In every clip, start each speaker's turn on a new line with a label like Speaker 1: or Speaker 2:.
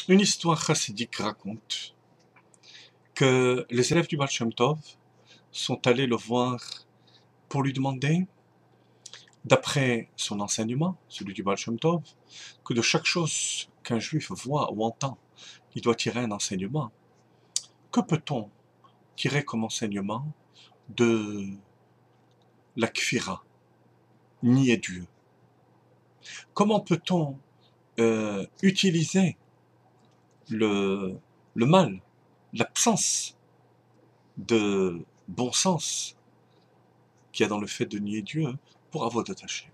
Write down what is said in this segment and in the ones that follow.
Speaker 1: Une histoire chassidique raconte que les élèves du Baal Shem Tov sont allés le voir pour lui demander, d'après son enseignement, celui du Baal Shem Tov, que de chaque chose qu'un juif voit ou entend, il doit tirer un enseignement. Que peut-on tirer comme enseignement de la kfira, nier Dieu? Comment peut-on utiliser le mal, l'absence de bon sens qu'il y a dans le fait de nier Dieu pour avoir détaché?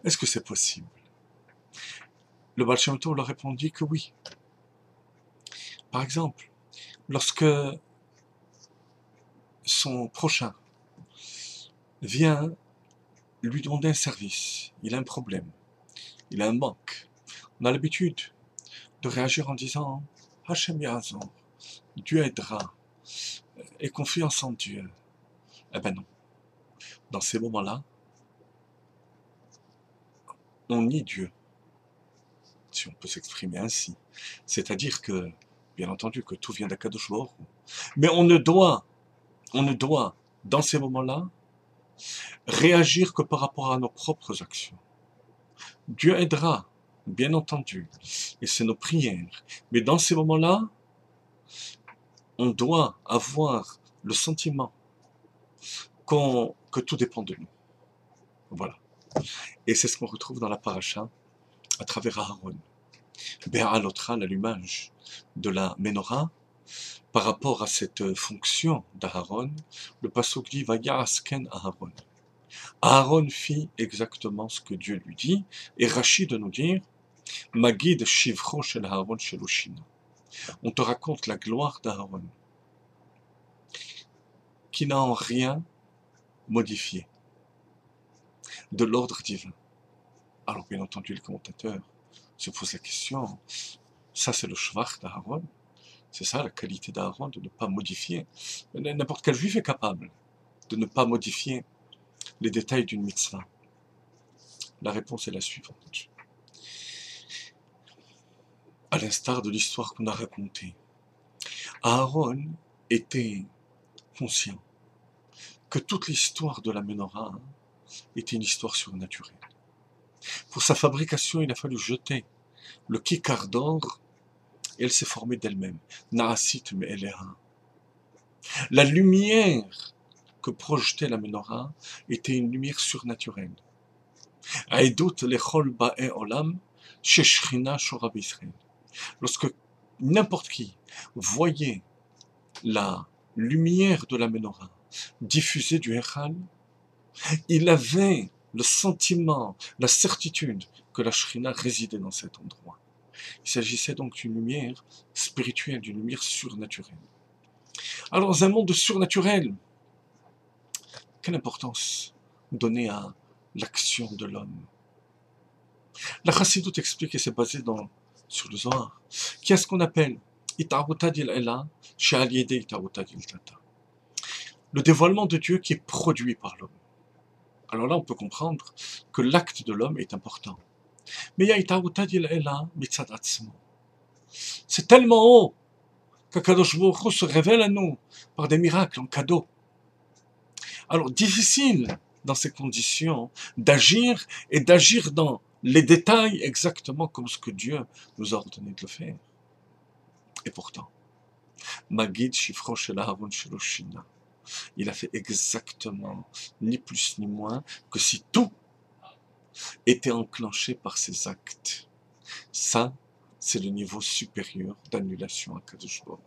Speaker 1: Est-ce que c'est possible? Le Baal Shem Tov leur répondit que oui. Par exemple, lorsque son prochain vient lui demander un service, il a un problème, il a un manque, on a l'habitude de réagir en disant « Hachem Ya'azor, Dieu aidera, et confiance en Dieu ». Eh ben non. Dans ces moments-là, on nie Dieu, si on peut s'exprimer ainsi. C'est-à-dire que, bien entendu, que tout vient d'Akadosh Baruch Hu. Mais on ne doit, dans ces moments-là, réagir que par rapport à nos propres actions. Dieu aidera, bien entendu, et c'est nos prières. Mais dans ces moments-là, on doit avoir le sentiment que tout dépend de nous. Voilà. Et c'est ce qu'on retrouve dans la paracha à travers Aaron. Bé'alotra, l'allumage de la menorah, par rapport à cette fonction d'Aaron, le pasuk dit Vaya'asken Aaron. Aaron fit exactement ce que Dieu lui dit, et Rachid de nous dire Magid Shivro shel Aaron sheloshina. On te raconte la gloire d'Aaron, qui n'a en rien modifié de l'ordre divin. Alors bien entendu, les commentateurs se posent la question, ça c'est le shvach d'Aaron, c'est ça la qualité d'Aaron, de ne pas modifier. N'importe quel juif est capable de ne pas modifier les détails d'une mitzvah. La réponse est la suivante. À l'instar de l'histoire qu'on a racontée, Aaron était conscient que toute l'histoire de la menorah était une histoire surnaturelle. Pour sa fabrication, il a fallu jeter le kikar d'or et elle s'est formée d'elle-même. Naasit me'eleha. La lumière que projetait la menorah était une lumière surnaturelle. Aïdout lechol ba'e olam sheshchina shora b'Israël. Lorsque n'importe qui voyait la lumière de la menorah diffusée du Echal, il avait le sentiment, la certitude que la Shrina résidait dans cet endroit. Il s'agissait donc d'une lumière spirituelle, d'une lumière surnaturelle. Alors, dans un monde surnaturel, quelle importance donner à l'action de l'homme? La Chassidoute explique, et c'est basé sur le Zohar, qui est ce qu'on appelle le dévoilement de Dieu qui est produit par l'homme. Alors là, on peut comprendre que l'acte de l'homme est important. Mais il y a c'est tellement haut qu'Akadosh Baruch Hu se révèle à nous par des miracles en cadeau. Alors, difficile dans ces conditions d'agir et d'agir dans les détails exactement comme ce que Dieu nous a ordonné de le faire. Et pourtant, Magid Shifro Shel Aaron Sheloshina, il a fait exactement, ni plus ni moins, que si tout était enclenché par ses actes. Ça, c'est le niveau supérieur d'annulation à Kadosh Baruch.